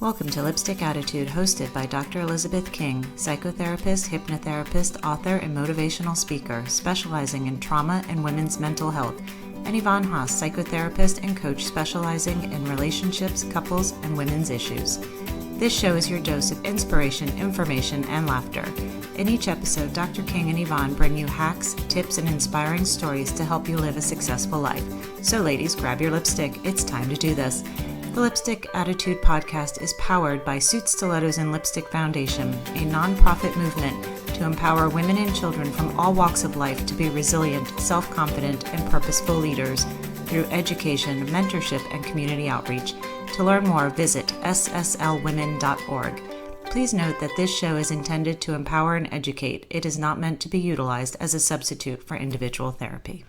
Welcome to Lipstick Attitude, hosted by Dr. Elizabeth King, psychotherapist, hypnotherapist, author, and motivational speaker, specializing in trauma and women's mental health, and Yvonne Haase, psychotherapist and coach specializing in relationships, couples, and women's issues. This show is your dose of inspiration, information, and laughter. In each episode, Dr. King and Yvonne bring you hacks, tips, and inspiring stories to help you live a successful life. So ladies, grab your lipstick. It's time to do this. The Lipstick Attitude podcast is powered by Suit Stilettos and Lipstick Foundation, a nonprofit movement to empower women and children from all walks of life to be resilient, self-confident, and purposeful leaders through education, mentorship, and community outreach. To learn more, visit sslwomen.org. Please note that this show is intended to empower and educate. It is not meant to be utilized as a substitute for individual therapy.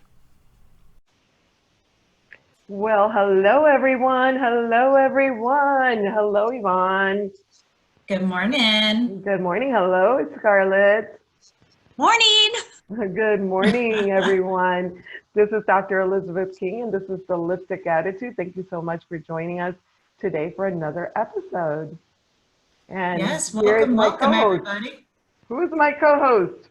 Well, hello, everyone. Hello, everyone. Hello, Yvonne. Good morning. Good morning. Hello, it's Scarlette. Morning. Good morning, everyone. This is Dr. Elizabeth King, and this is the Lipstick Attitude. Thank you so much for joining us today for another episode. And yes, welcome, everybody. Who is my co-host?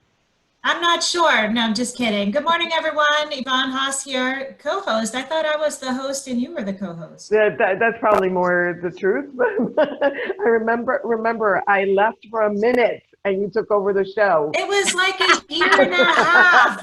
I'm not sure. No, I'm just kidding. Good morning, everyone. Yvonne Haase here, co-host. I thought I was the host and you were the co-host. That's probably more the truth. I remember I left for a minute and you took over the show. It was like a year and a half.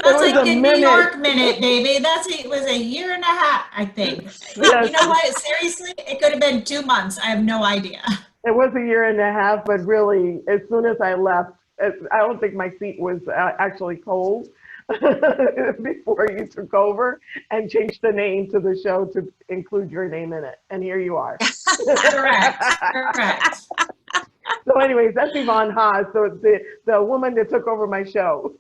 That's like the New York minute, baby. It was a year and a half, I think. Yes. You know what? Seriously, it could have been 2 months. I have no idea. It was a year and a half, but really, as soon as I left, I don't think my seat was actually cold before you took over and changed the name to the show to include your name in it. And here you are. Correct. So anyways, that's Yvonne Haase, so it's the woman that took over my show.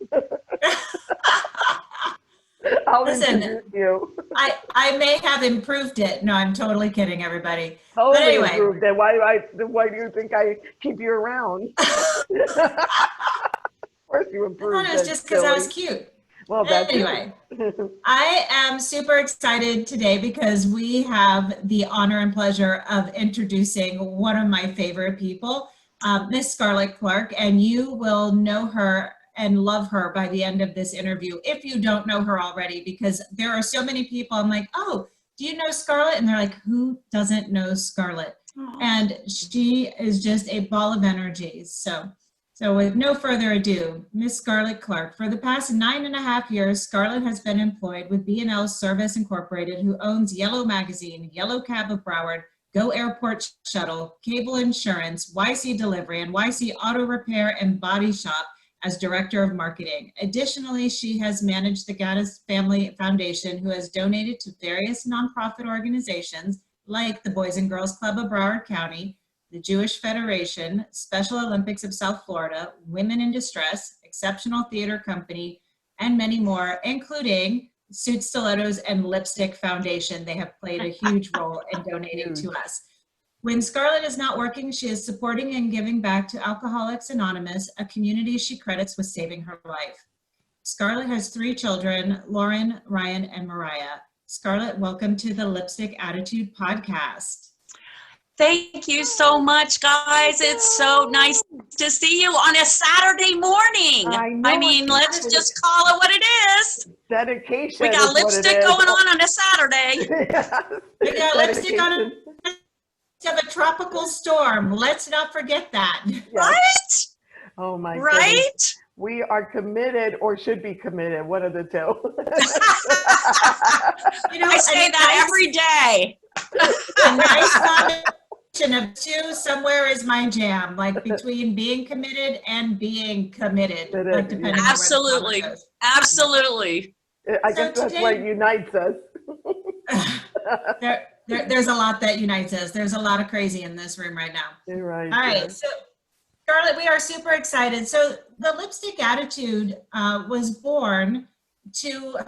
I'll introduce you. I may have improved it. No, I'm totally kidding, everybody. Totally but anyway. Improved it. Why do you think I keep you around? Of course you improved it. I thought it was just because I was cute. Well, that's anyway, I am super excited today because we have the honor and pleasure of introducing one of my favorite people, Miss Scarlette Clarke, and you will know her and love her by the end of this interview if you don't know her already, because there are so many people. I'm like, oh, do you know Scarlette? And they're like, who doesn't know Scarlette? Aww. And she is just a ball of energy. So with no further ado, Miss Scarlette Clarke. For the past 9.5 years, Scarlette has been employed with B&L Service Incorporated, who owns Yellow Magazine, Yellow Cab of Broward, Go Airport Shuttle, Cable Insurance, YC Delivery, and YC Auto Repair and Body Shop as Director of Marketing. Additionally, she has managed the Gaddis Family Foundation, who has donated to various nonprofit organizations like the Boys and Girls Club of Broward County, the Jewish Federation, Special Olympics of South Florida, Women in Distress, Exceptional Theater Company, and many more, including Suit Stilettos and Lipstick Foundation. They have played a huge role in donating to us. When Scarlette is not working, she is supporting and giving back to Alcoholics Anonymous, a community she credits with saving her life. Scarlette has 3 children, Lauren, Ryan, and Mariah. Scarlette, welcome to the Lipstick Attitude podcast. Thank you so much, guys. It's so nice to see you on a Saturday morning. I mean, let's just call it what it is. Dedication. We got lipstick going on a Saturday. Yeah. We got lipstick on of a tropical storm. Let's not forget that. Yes. Right? Oh my right? Goodness. We are committed, or should be committed. One of the two. I say that every day. A nice combination of two, somewhere is my jam. Like between being committed and being committed. Like depending on absolutely. Where the Absolutely. I guess that's what unites us. There's a lot that unites us. There's a lot of crazy in this room right now. You're right. All right. So, Scarlette, we are super excited. So the Lipstick Attitude was born to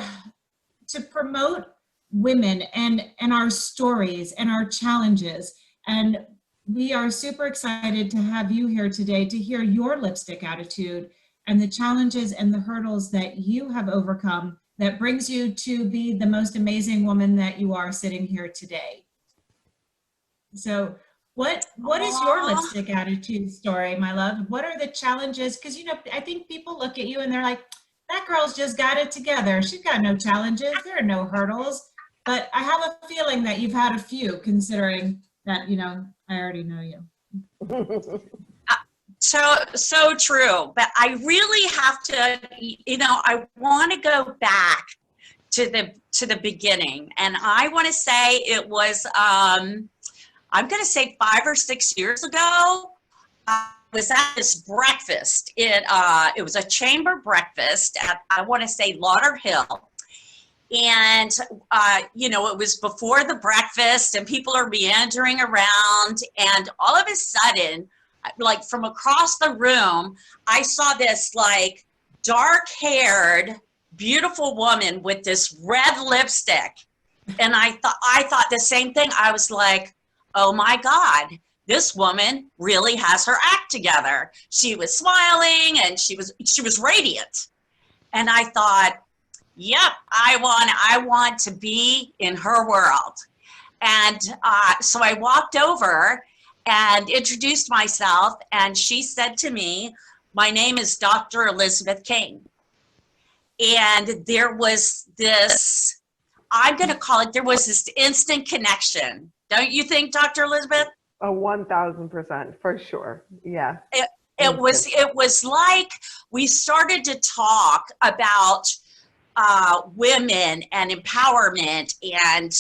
promote women and our stories and our challenges. And we are super excited to have you here today to hear your Lipstick Attitude and the challenges and the hurdles that you have overcome that brings you to be the most amazing woman that you are sitting here today. So What is your lipstick attitude story, my love? What are the challenges? Because, you know, I think people look at you and they're like, that girl's just got it together. She's got no challenges. There are no hurdles. But I have a feeling that you've had a few, considering that, you know, I already know you. So true. But I really have to, you know, I want to go back to the beginning. And I want to say it was, I'm going to say 5 or 6 years ago. I was at this breakfast. It was a chamber breakfast at, I want to say, Lauderhill. And, you know, it was before the breakfast and people are meandering around. And all of a sudden, like from across the room, I saw this like dark-haired, beautiful woman with this red lipstick. And I thought the same thing. I was like, oh my God, this woman really has her act together. She was smiling and she was radiant. And I thought, yep, I want to be in her world. And so I walked over and introduced myself, and she said to me, my name is Dr. Elizabeth King. And there was this, I'm going to call it, there was this instant connection. Don't you think, Dr. Elizabeth? 1000%, for sure. Yeah. It was like we started to talk about women and empowerment and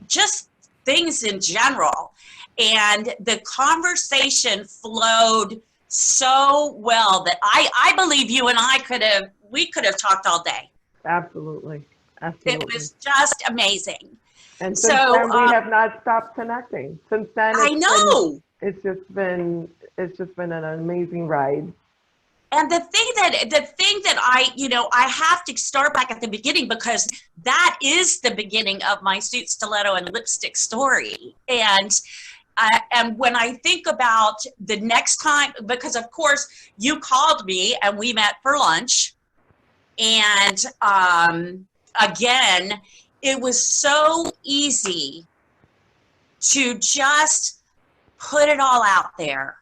just things in general. And the conversation flowed so well that I believe you and I we could have talked all day. Absolutely. It was just amazing. And since then, we have not stopped connecting. Since then, it's just been an amazing ride. And the thing that I have to start back at the beginning, because that is the beginning of my suit, stiletto, and lipstick story. And when I think about the next time, because of course you called me and we met for lunch, and again, it was so easy to just put it all out there.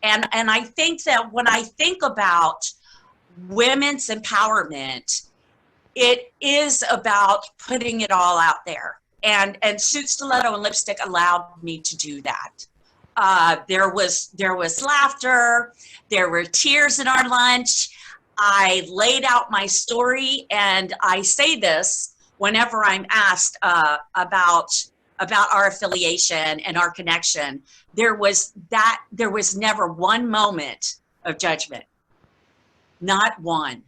And I think that when I think about women's empowerment, it is about putting it all out there. And Suit, Stiletto, and Lipstick allowed me to do that. There was laughter. There were tears in our lunch. I laid out my story, and I say this whenever I'm asked about our affiliation and our connection. There was never one moment of judgment. Not one.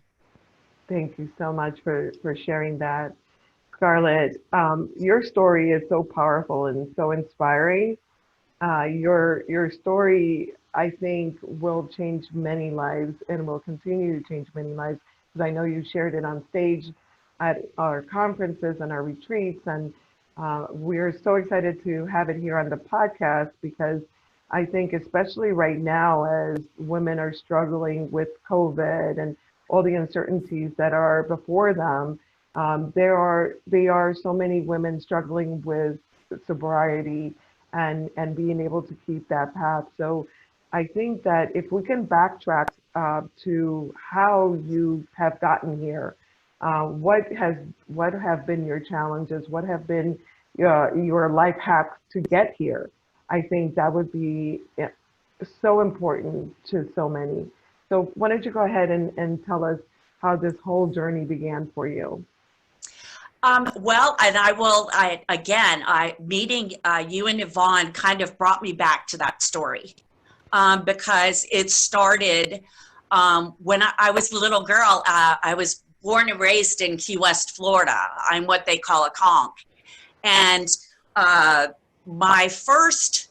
Thank you so much for sharing that, Scarlette. Your story is so powerful and so inspiring. Your story, I think, will change many lives and will continue to change many lives, because I know you shared it on stage at our conferences and our retreats, and we're so excited to have it here on the podcast, because I think especially right now, as women are struggling with COVID and all the uncertainties that are before them, there are so many women struggling with sobriety and being able to keep that path. So I think that if we can backtrack to how you have gotten here, what have been your challenges? What have been your life hacks to get here? I think that would be so important to so many. So why don't you go ahead and tell us how this whole journey began for you? Well, and meeting you and Yvonne kind of brought me back to that story, because it started when I was a little girl. I was born and raised in Key West, Florida. I'm what they call a conch. And my first,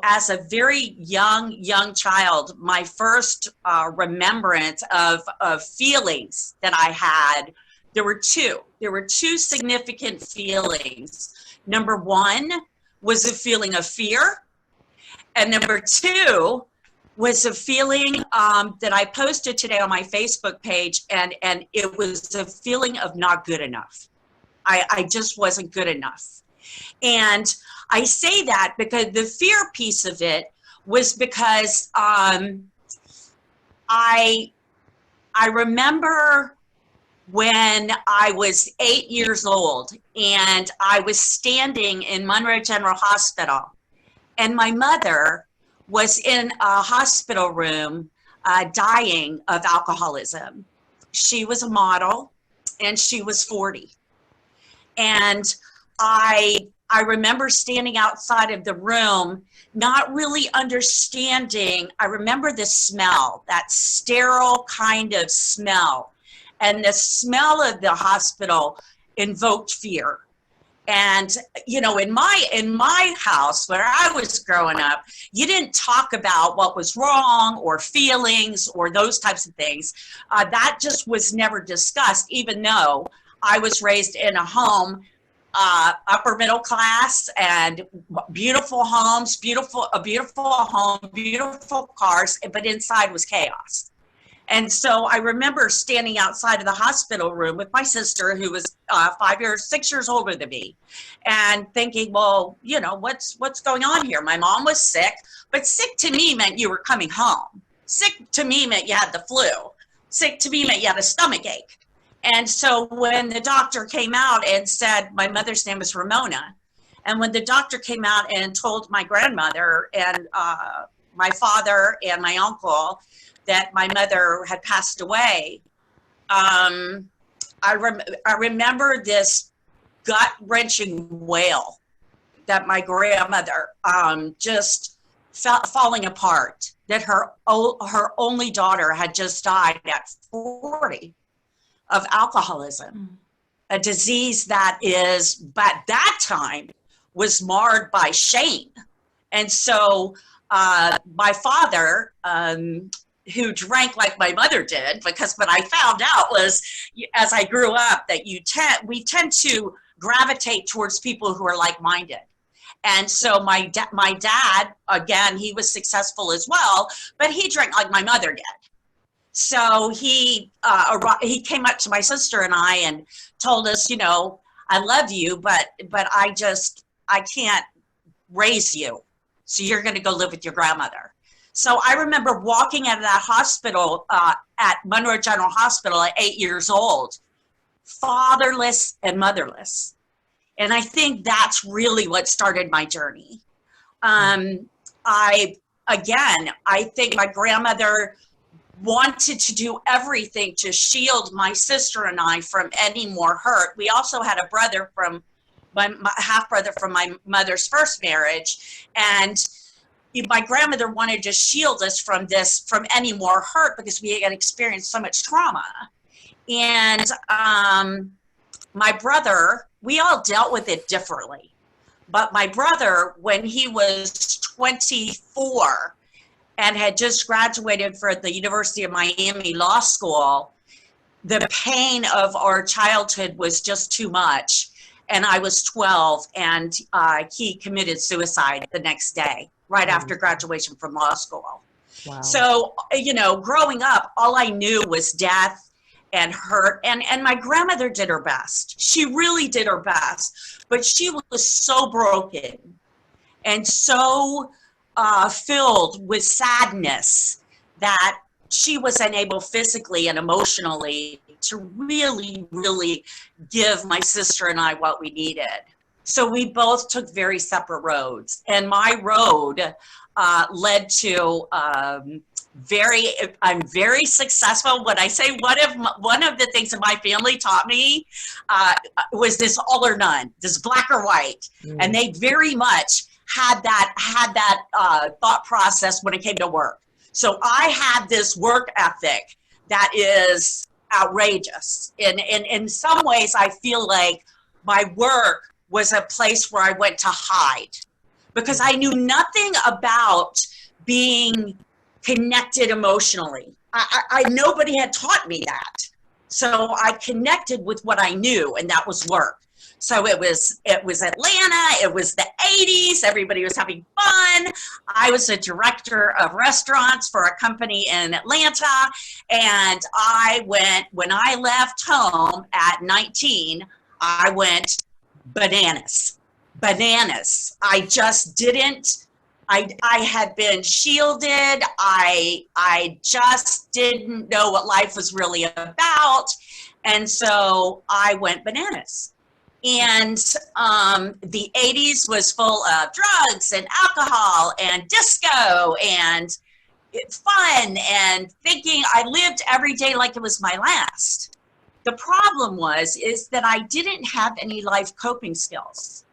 as a very young child, my first remembrance of feelings that I had, there were two significant feelings. Number one was a feeling of fear. And number two was a feeling that I posted today on my Facebook page, and it was a feeling of not good enough. I just wasn't good enough. And I say that because the fear piece of it was because I remember when I was 8 years old and I was standing in Monroe General Hospital, and my mother was in a hospital room dying of alcoholism. She was a model and she was 40. And I remember standing outside of the room, not really understanding. I remember the smell, that sterile kind of smell. And the smell of the hospital invoked fear. And, you know, in my house where I was growing up, you didn't talk about what was wrong or feelings or those types of things. That just was never discussed, even though I was raised in a home, upper middle class, and beautiful homes, a beautiful home, beautiful cars, but inside was chaos. And so I remember standing outside of the hospital room with my sister, who was 6 years older than me, and thinking, well, you know, what's going on here? My mom was sick, but sick to me meant you were coming home. Sick to me meant you had the flu. Sick to me meant you had a stomach ache. And so when the doctor came out and said, my mother's name was Ramona, and when the doctor came out and told my grandmother and my father and my uncle that my mother had passed away, I remember this gut-wrenching wail that my grandmother just felt falling apart, that her only daughter had just died at 40 of alcoholism, a disease that is, at that time, was marred by shame. And so my father, who drank like my mother did, because what I found out was, as I grew up, that we tend to gravitate towards people who are like-minded. And so my dad, again, he was successful as well, but he drank like my mother did. So he came up to my sister and I and told us, you know, I love you, but I can't raise you. So you're going to go live with your grandmother. So I remember walking out of that hospital at Monroe General Hospital at 8 years old, fatherless and motherless. And I think that's really what started my journey. I think my grandmother wanted to do everything to shield my sister and I from any more hurt. We also had a brother from my half-brother from my mother's first marriage, and my grandmother wanted to shield us from any more hurt because we had experienced so much trauma. And my brother, we all dealt with it differently. But my brother, when he was 24 and had just graduated for the University of Miami Law School, the pain of our childhood was just too much. And I was 12, and he committed suicide the next day, right after graduation from law school. Wow. So, you know, growing up, all I knew was death and hurt. And my grandmother did her best. She really did her best. But she was so broken and so filled with sadness that she was unable physically and emotionally to really, really give my sister and I what we needed. So we both took very separate roads. And my road led to I'm very successful. When I say one of the things that my family taught me was this all or none, this black or white. And they very much had that thought process when it came to work. So I had this work ethic that is outrageous. In some ways, I feel like my work was a place where I went to hide because I knew nothing about being connected emotionally. Nobody had taught me that. So I connected with what I knew, and that was work. So it was Atlanta, it was the 80s, everybody was having fun. I was a director of restaurants for a company in Atlanta, and when I left home at 19, I went bananas. bananas. I just didn't, I had been shielded. I just didn't know what life was really about. And so I went bananas. And the 80s was full of drugs and alcohol and disco and fun and thinking I lived every day like it was my last. The problem is that I didn't have any life coping skills.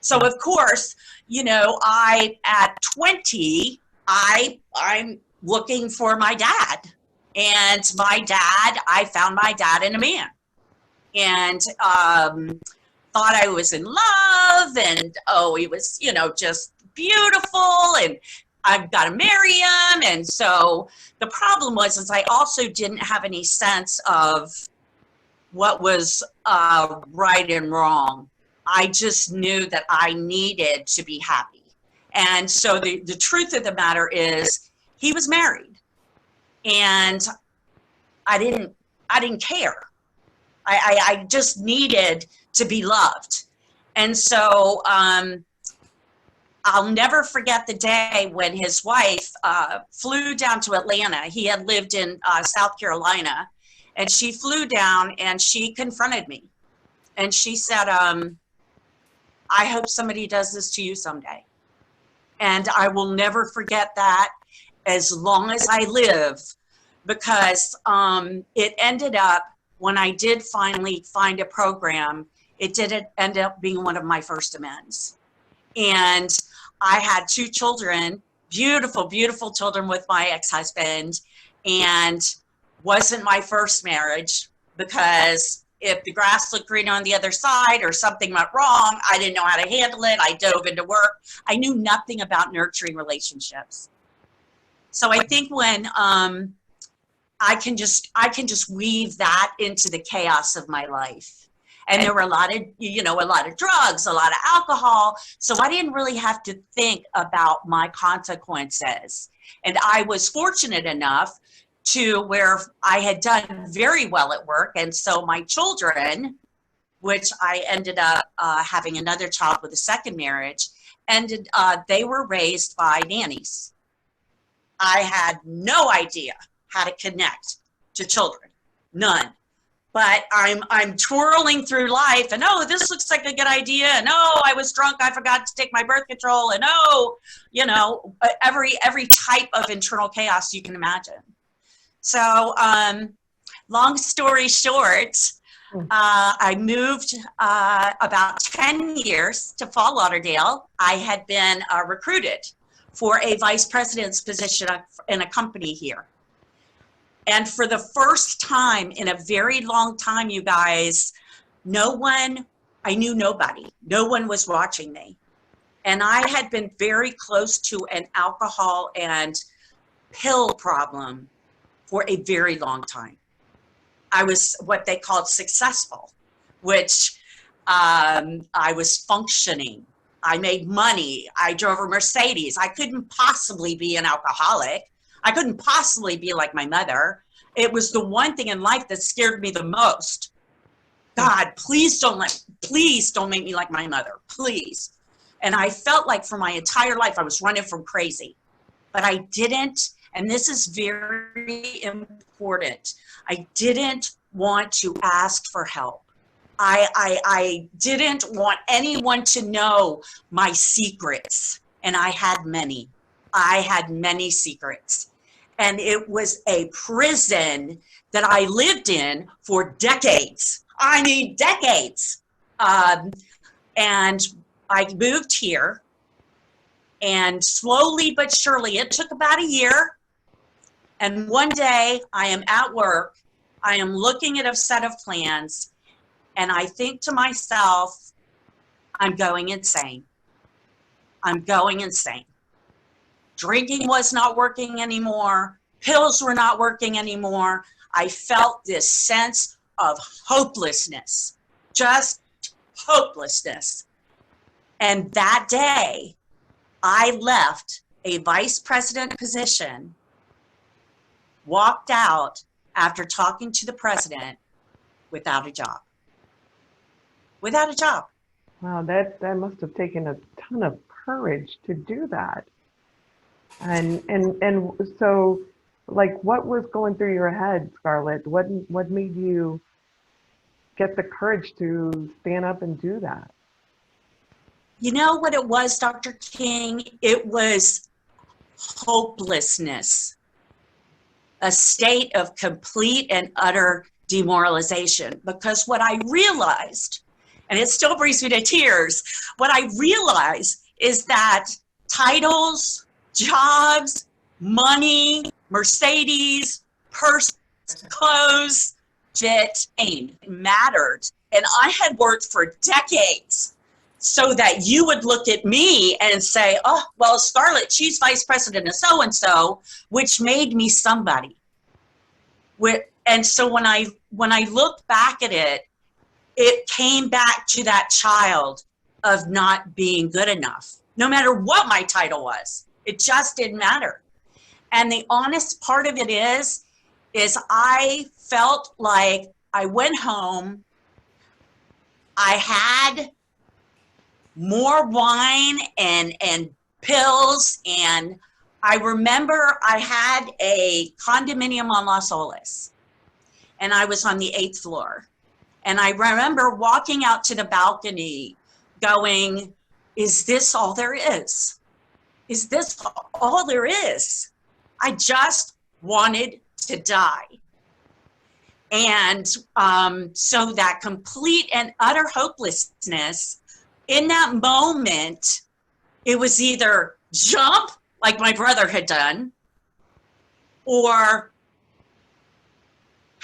So of course, you know, at 20, I'm looking for my dad. And my dad, I found my dad in a man. And thought I was in love, and oh, he was, you know, just beautiful, and I've got to marry him. And so the problem is I also didn't have any sense of what was right and wrong. I just knew that I needed to be happy. And so the truth of the matter is he was married, and I didn't care. I just needed to be loved. And so I'll never forget the day when his wife flew down to Atlanta. He had lived in South Carolina, and she flew down and she confronted me. And she said, I hope somebody does this to you someday. And I will never forget that as long as I live, because it ended up, when I did finally find a program, it didn't end up being one of my first amends. And I had 2 children, beautiful, beautiful children with my ex-husband, and wasn't my first marriage, because if the grass looked green on the other side or something went wrong, I didn't know how to handle it. I dove into work. I knew nothing about nurturing relationships. So I think when I can just weave that into the chaos of my life. And there were a lot of, you know, a lot of drugs, a lot of alcohol. So I didn't really have to think about my consequences. And I was fortunate enough to where I had done very well at work. And so my children, which I ended up having another child with a second marriage, they were raised by nannies. I had no idea how to connect to children, none. But I'm twirling through life, and oh, this looks like a good idea, and oh, I was drunk, I forgot to take my birth control, and oh, you know, every type of internal chaos you can imagine. So long story short, I moved about 10 years to Fort Lauderdale. I had been recruited for a vice president's position in a company here. And for the first time in a very long time, you guys, I knew nobody. No one was watching me. And I had been very close to an alcohol and pill problem for a very long time. I was what they called successful, which I was functioning. I made money. I drove a Mercedes. I couldn't possibly be an alcoholic. I couldn't possibly be like my mother. It was the one thing in life that scared me the most. God, please don't make me like my mother, please. And I felt like for my entire life I was running from crazy, but I didn't, and this is very important, I didn't want to ask for help. I didn't want anyone to know my secrets, and I had many. I had many secrets. And it was a prison that I lived in for decades. I mean, decades. And I moved here, and slowly but surely, it took about a year. And one day I am at work, I am looking at a set of plans, and I think to myself, I'm going insane. I'm going insane. Drinking was not working anymore. Pills were not working anymore. I felt this sense of hopelessness, just hopelessness. And that day, I left a vice president position, walked out after talking to the president without a job. Without a job. Wow, that must have taken a ton of courage to do that. And so, like, what was going through your head, Scarlett? What made you get the courage to stand up and do that? You know what it was, Dr. King? It was hopelessness, a state of complete and utter demoralization. Because what I realized, and it still brings me to tears, what I realized is that titles, jobs, money, Mercedes, purse, clothes, fame mattered. And I had worked for decades so that you would look at me and say, oh, well, Scarlett, she's vice president of so-and-so, which made me somebody. And so when I look back at it, it came back to that child of not being good enough, no matter what my title was. It just didn't matter. And the honest part of it is I felt like I went home, I had more wine and pills, and I remember I had a condominium on Las Olas, and I was on the 8th floor. And I remember walking out to the balcony going, is this all there is? Is this all there is? I just wanted to die. And so that complete and utter hopelessness, in that moment, it was either jump, like my brother had done, or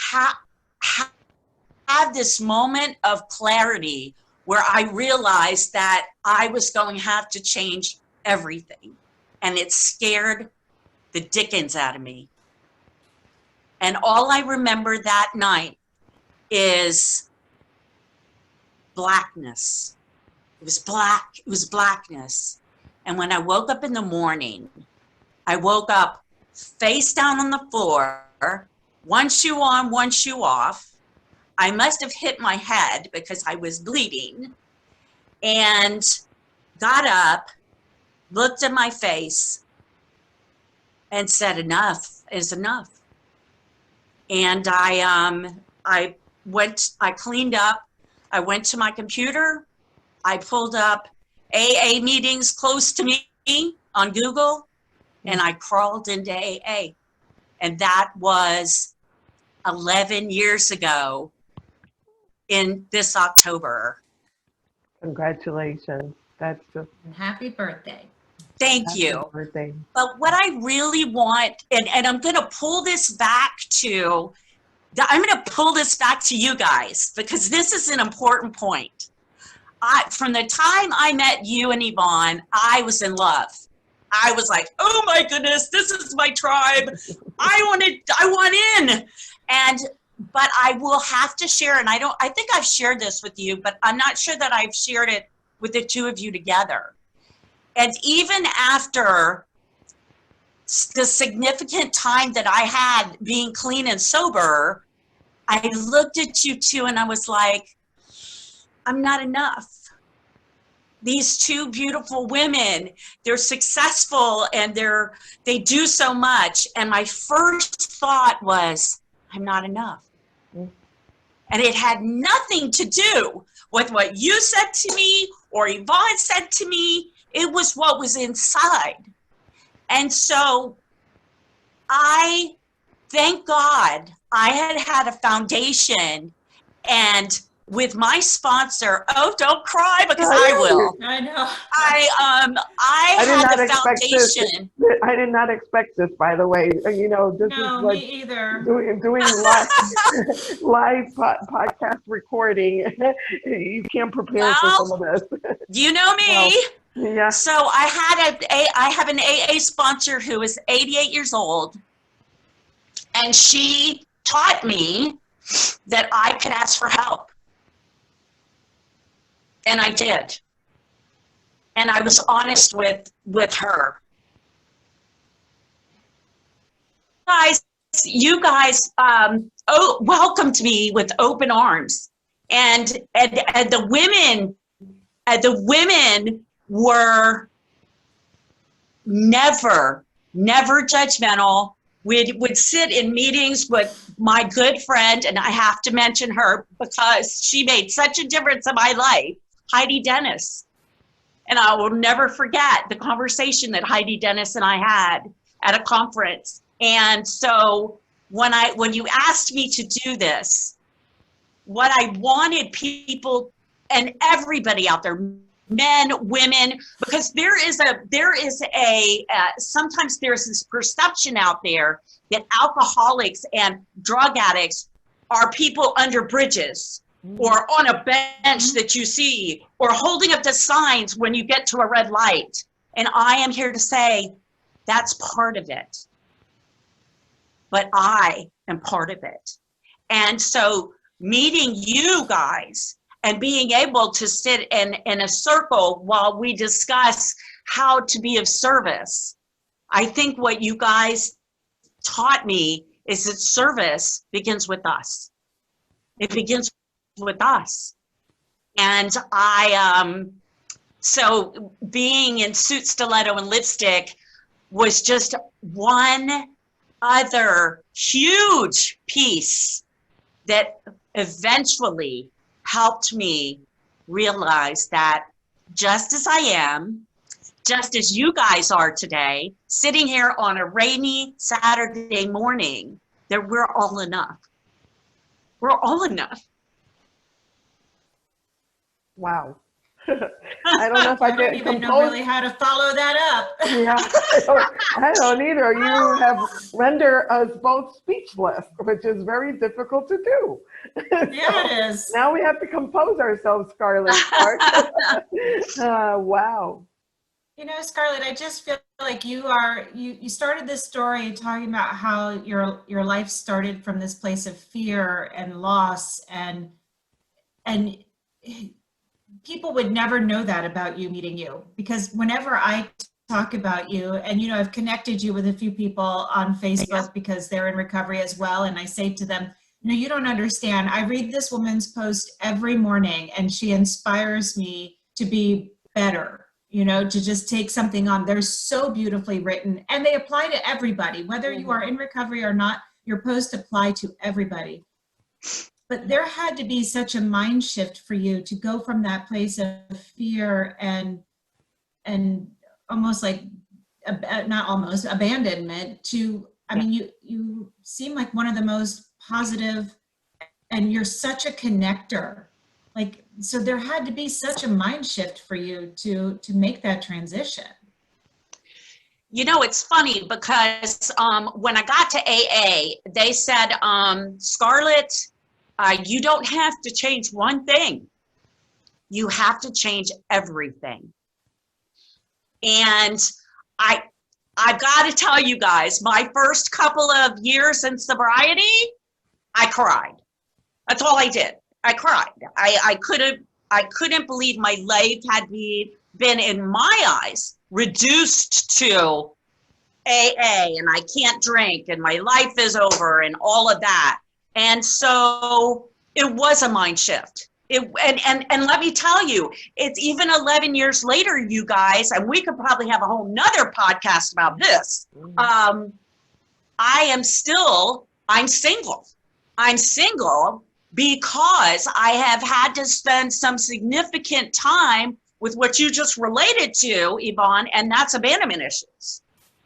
have this moment of clarity where I realized that I was going to have to change everything. And it scared the dickens out of me. And all I remember that night is blackness. It was black, it was blackness. And when I woke up in the morning, I woke up face down on the floor, one shoe on, one shoe off. I must have hit my head because I was bleeding, and got up, looked at my face, and said, enough is enough. And I cleaned up, I went to my computer, I pulled up AA meetings close to me on Google, and I crawled into AA. And that was 11 years ago in this October. Congratulations. That's just Happy birthday. Thank you. birthday. But what I really want, and I'm going to pull this back to, I'm going to pull this back to you guys, because this is an important point. From the time I met you and Yvonne, I was in love. I was like, oh my goodness, this is my tribe. I want in. But I will have to share, and I think I've shared this with you, but I'm not sure that I've shared it with the two of you together. And even after the significant time that I had being clean and sober, I looked at you two and I was like, I'm not enough. These two beautiful women, they're successful and they do so much. And my first thought was, I'm not enough. And it had nothing to do with what you said to me or Yvonne said to me. It was what was inside. And so I thank God I had a foundation, and with my sponsor, oh, don't cry because I will. I know. I had a foundation. I did not expect this, by the way. You know, this No, is what me either. doing live podcast recording. You can't prepare for some of this. You know me. Well, yeah. So I have an AA sponsor who is 88 years old, and she taught me that I could ask for help. And I did. And I was honest with her. You guys welcomed me with open arms. And the women the women were never judgmental. We would sit in meetings with my good friend, and I have to mention her because she made such a difference in my life, Heidi Dennis. And I will never forget the conversation that Heidi Dennis and I had at a conference. And so when you asked me to do this, what I wanted people and everybody out there, men, women, because sometimes there's this perception out there that alcoholics and drug addicts are people under bridges or on a bench that you see or holding up the signs when you get to a red light. And I am here to say that's part of it. But I am part of it. And so meeting you guys and being able to sit in a circle while we discuss how to be of service. I think what you guys taught me is that service begins with us. It begins with us. And so being in suit, stiletto, and lipstick was just one other huge piece that eventually helped me realize that just as I am, just as you guys are today, sitting here on a rainy Saturday morning, that we're all enough. We're all enough. Wow. I don't know if I don't can even know compose. really how to follow that up. Yeah, I don't either. You have rendered us both speechless, which is very difficult to do. Yeah, it is. Now we have to compose ourselves, Scarlette Clarke. Wow. You know, Scarlette, I just feel like you started this story talking about how your life started from this place of fear and loss, and people would never know that about you meeting you, because whenever I talk about you, and you know, I've connected you with a few people on Facebook because they're in recovery as well, and I say to them, no, you don't understand. I read this woman's post every morning and she inspires me to be better, you know, to just take something on. They're so beautifully written and they apply to everybody, whether you are in recovery or not, your posts apply to everybody. But there had to be such a mind shift for you to go from that place of fear and almost like, not almost, abandonment to, I mean, you seem like one of the most positive, and you're such a connector. Like, so there had to be such a mind shift for you to make that transition. You know, it's funny because when I got to AA, they said, Scarlette, you don't have to change one thing. You have to change everything. And I've got to tell you guys, my first couple of years in sobriety, I cried. That's all I did. I cried. I couldn't believe my life had been, in my eyes, reduced to AA, and I can't drink, and my life is over, and all of that. And so it was a mind shift. And let me tell you, it's even 11 years later, you guys, and we could probably have a whole nother podcast about this. I'm single. I'm single because I have had to spend some significant time with what you just related to, Yvonne, and that's abandonment issues.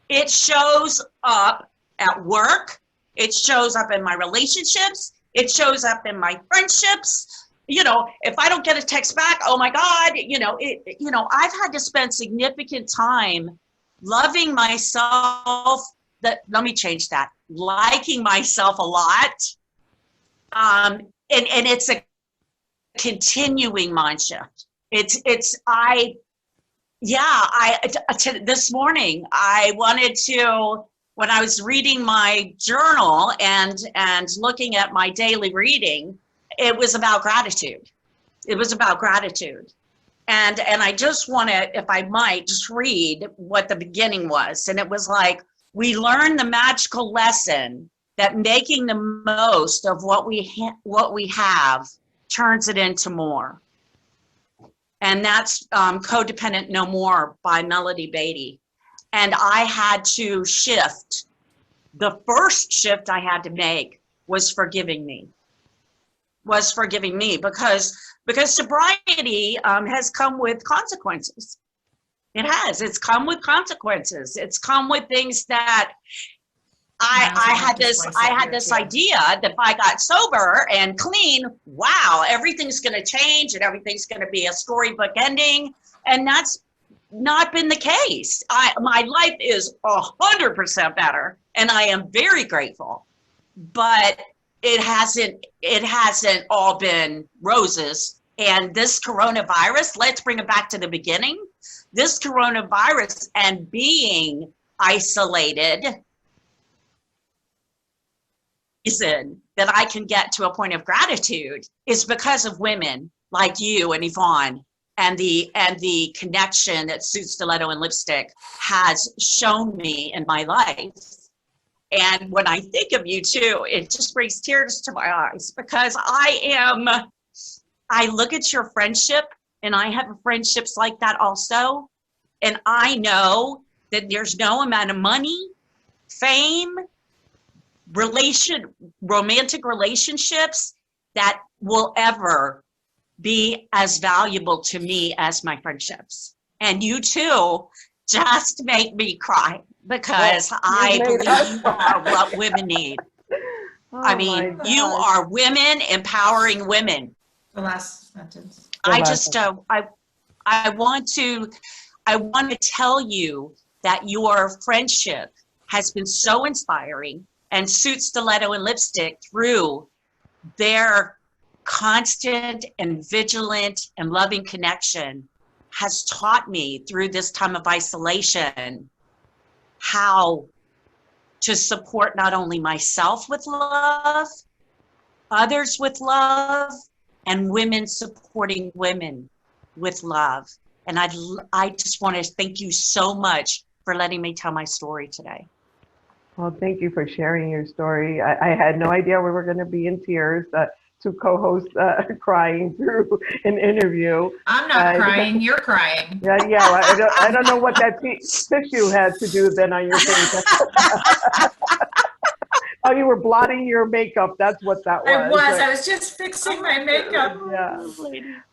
It shows up at work. It shows up in my relationships. It shows up in my friendships. You know, if I don't get a text back, oh my God, I've had to spend significant time loving myself. Let me change that. Liking myself a lot. And it's a continuing mind shift. This morning I wanted to, when I was reading my journal and looking at my daily reading, it was about gratitude. It was about gratitude. And I just want to, if I might, just read what the beginning was. And it was like, we learned the magical lesson that making the most of what we have turns it into more. And that's Codependent No More by Melody Beattie. And I had to shift. The first shift I had to make was forgiving me. Because sobriety has come with consequences. It has. It's come with consequences. It's come with things that I had this idea that if I got sober and clean, wow, everything's going to change and everything's going to be a storybook ending. And that's not been the case. My life is 100% better, and I am very grateful. But it hasn't all been roses. And this coronavirus, let's bring it back to the beginning. This coronavirus and being isolated, reason that I can get to a point of gratitude is because of women like you and Yvonne, and the connection that Suit, Stiletto, and Lipstick has shown me in my life. And when I think of you too, it just brings tears to my eyes, because I look at your friendship, and I have friendships like that also. And I know that there's no amount of money, fame, romantic relationships that will ever be as valuable to me as my friendships. And you too just make me cry, because I believe you are what women need. I mean, you are women empowering women. The last sentence. I want to tell you that your friendship has been so inspiring, and Suit, Stiletto, and Lipstick, through their constant and vigilant and loving connection, has taught me through this time of isolation how to support not only myself with love, others with love, and women supporting women with love. And I just want to thank you so much for letting me tell my story today. Well, thank you for sharing your story. I had no idea we were going to be in tears. To co-host crying through an interview. I'm not crying, you're crying. Yeah. I don't know what that tissue had to do then on your face. Oh, you were blotting your makeup. That's what that was. I was just fixing my makeup. Yeah.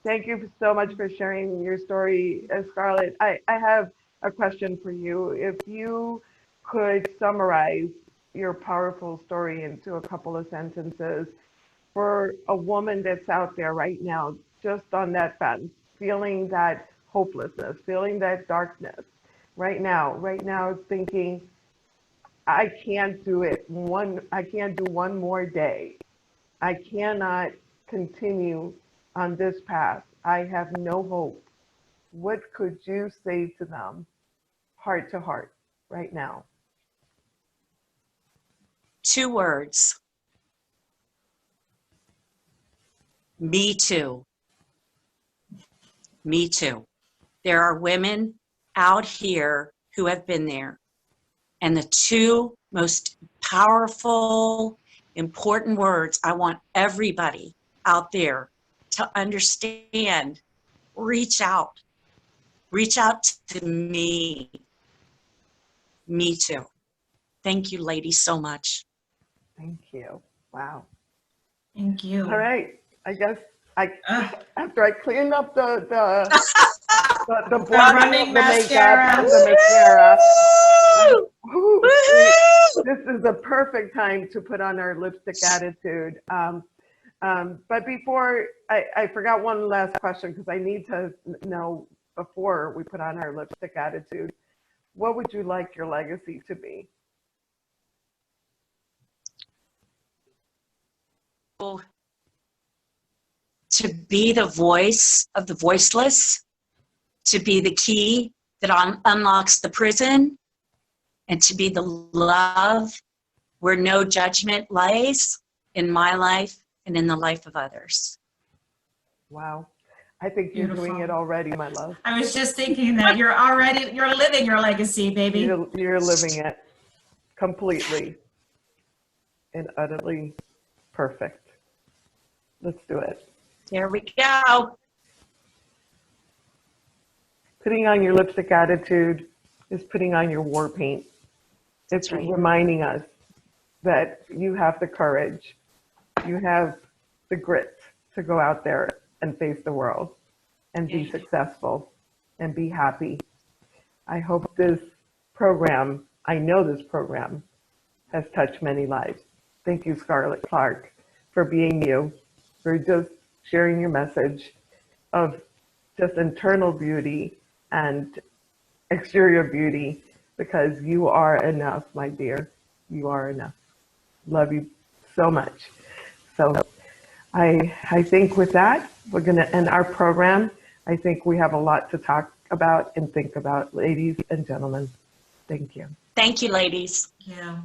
Thank you so much for sharing your story, Scarlett. I have a question for you. If you could summarize your powerful story into a couple of sentences, for a woman that's out there right now, just on that fence, feeling that hopelessness, feeling that darkness, right now thinking, I can't do it. I can't do one more day. I cannot continue on this path. I have no hope. What could you say to them, heart to heart, right now? 2 words. Me too. Me too. There are women out here who have been there. And the 2 most powerful, important words I want everybody out there to understand: reach out. Reach out to me. Me too. Thank you, ladies, so much. Thank you. Wow. Thank you. All right. I guess after I clean up the running mascara. The mascara. This is the perfect time to put on our lipstick attitude. But before, I forgot one last question, because I need to know, before we put on our lipstick attitude, what would you like your legacy to be? To be the voice of the voiceless, to be the key that unlocks the prison, and to be the love where no judgment lies in my life and in the life of others. Wow. I think you're doing it already, my love. I was just thinking that you're living your legacy, baby. You're living it completely and utterly perfect. Let's do it. There we go. Putting on your lipstick attitude is putting on your war paint. It's right. reminding us that you have the courage, you have the grit to go out there and face the world and be successful and be happy. I hope this program, I know this program has touched many lives. Thank you, Scarlette Clarke, for being you, for just sharing your message of just internal beauty and exterior beauty, because you are enough, my dear. You are enough. Love you so much. So I think with that, we're going to end our program. I think we have a lot to talk about and think about, ladies and gentlemen. Thank you. Thank you, ladies. Yeah.